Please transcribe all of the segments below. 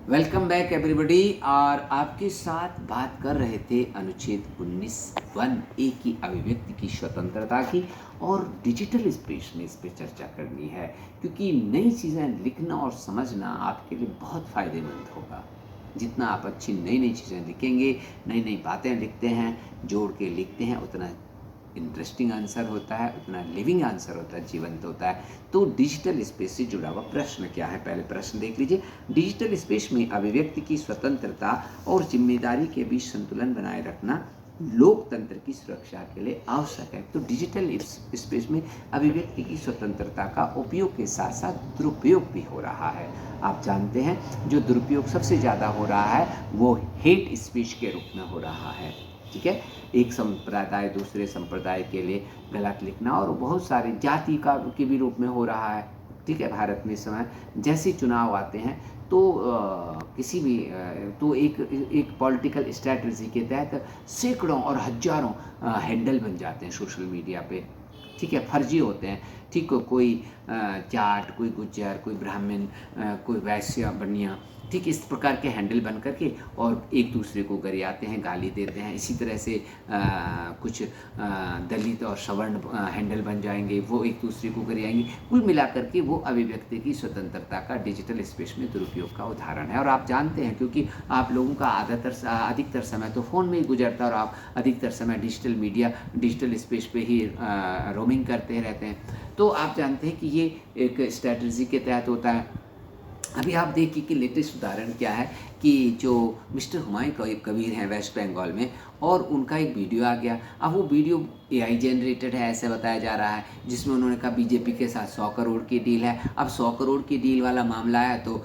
Welcome back everybody. और आपके साथ बात कर रहे थे अनुच्छेद 19(1)(a) की अभिव्यक्ति की स्वतंत्रता की, और डिजिटल स्पेस में इस पर चर्चा करनी है क्योंकि नई चीज़ें लिखना और समझना आपके लिए बहुत फ़ायदेमंद होगा। जितना आप अच्छी नई नई चीज़ें लिखेंगे, नई नई बातें लिखते हैं, जोड़ के लिखते हैं, उतना इंटरेस्टिंग आंसर होता है, उतना लिविंग आंसर होता है, जीवंत होता है। तो डिजिटल स्पेस से जुड़ा हुआ प्रश्न क्या है, पहले प्रश्न देख लीजिए। डिजिटल स्पेस में अभिव्यक्ति की स्वतंत्रता और जिम्मेदारी के बीच संतुलन बनाए रखना लोकतंत्र की सुरक्षा के लिए आवश्यक है। तो डिजिटल स्पेस में अभिव्यक्ति की स्वतंत्रता का उपयोग के साथ साथ दुरुपयोग भी हो रहा है। आप जानते हैं जो दुरुपयोग सबसे ज़्यादा हो रहा है वो हेट स्पीच के रूप में हो रहा है। ठीक है, एक संप्रदाय दूसरे संप्रदाय के लिए गलत लिखना, और बहुत सारे जाति का के भी रूप में हो रहा है। ठीक है, भारत में इस समय जैसे चुनाव आते हैं तो किसी भी तो एक पॉलिटिकल स्ट्रैटेजी के तहत सैकड़ों और हजारों हैंडल बन जाते हैं सोशल मीडिया पे। ठीक है, फर्जी होते हैं। ठीक है, कोई जाट, कोई गुज्जर, कोई ब्राह्मण, कोई वैश्य बनिया, ठीक इस प्रकार के हैंडल बन करके और एक दूसरे को गरियाते हैं, गाली देते हैं। इसी तरह से कुछ दलित और सवर्ण हैंडल बन जाएंगे, वो एक दूसरे को गरियाएंगे। कुल मिलाकर के वो अभिव्यक्ति की स्वतंत्रता का डिजिटल स्पेस में दुरुपयोग का उदाहरण है। और आप जानते हैं क्योंकि आप लोगों का अधिकतर समय तो फ़ोन में ही गुजरता है और आप अधिकतर समय डिजिटल मीडिया, डिजिटल स्पेस पे ही रोमिंग करते रहते हैं। तो आप जानते हैं कि ये एक स्ट्रैटेजी के तहत होता है। अभी आप देखिए कि लेटेस्ट उदाहरण क्या है कि जो मिस्टर हुमायूं कबीर हैं वेस्ट बंगाल में, और उनका एक वीडियो आ गया। अब वो वीडियो AI जनरेटेड है ऐसे बताया जा रहा है, जिसमें उन्होंने कहा बीजेपी के साथ 100 करोड़ की डील है। अब 100 करोड़ की डील वाला मामला है तो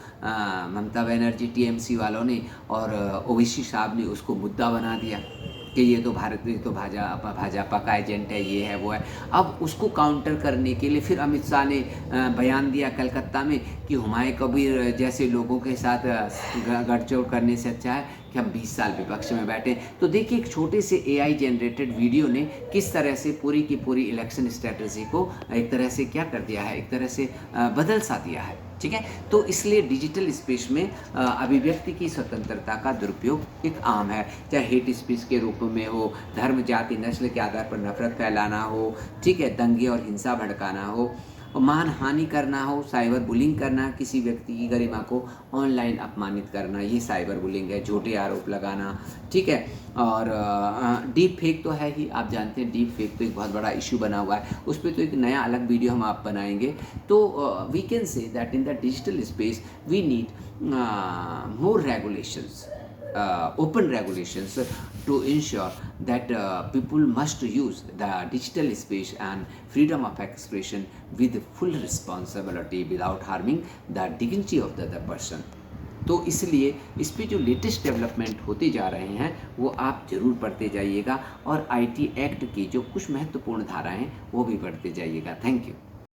ममता बनर्जी TMC वालों ने और ओवैसी साहब ने उसको मुद्दा बना दिया कि ये तो भाजपा का एजेंट है, ये है वो है। अब उसको काउंटर करने के लिए फिर अमित शाह ने बयान दिया कलकत्ता में कि हुमायूं कबीर जैसे लोगों के साथ गठजोड़ करने से अच्छा है कि हम 20 साल विपक्ष में बैठे। तो देखिए एक छोटे से AI जनरेटेड वीडियो ने किस तरह से पूरी की पूरी इलेक्शन स्ट्रेटजी को एक तरह से क्या कर दिया है, एक तरह से बदल सा दिया है। ठीक है, तो इसलिए डिजिटल स्पेस में अभिव्यक्ति की स्वतंत्रता का दुरुपयोग एक आम है, चाहे हेट स्पीच के रूप में हो, धर्म जाति नस्ल के आधार पर नफरत फैलाना हो, ठीक है, दंगे और हिंसा भड़काना हो, मानहानि करना हो, साइबर बुलिंग करना, किसी व्यक्ति की गरिमा को ऑनलाइन अपमानित करना, ये साइबर बुलिंग है, झूठे आरोप लगाना। ठीक है, और डीप फेक तो है ही, आप जानते हैं डीप फेक तो एक बहुत बड़ा इशू बना हुआ है। उस पर तो एक नया अलग वीडियो हम आप बनाएंगे। तो we can say that in the digital space we need more regulations, open regulations to ensure that people must use the digital space and freedom of expression with full responsibility without harming the dignity of the other person. तो इसलिए इस पे जो latest development होते जा रहे हैं वो आप ज़रूर पढ़ते जाइएगा, और IT एक्ट की जो कुछ महत्वपूर्ण धाराएं वो भी पढ़ते जाइएगा। Thank you.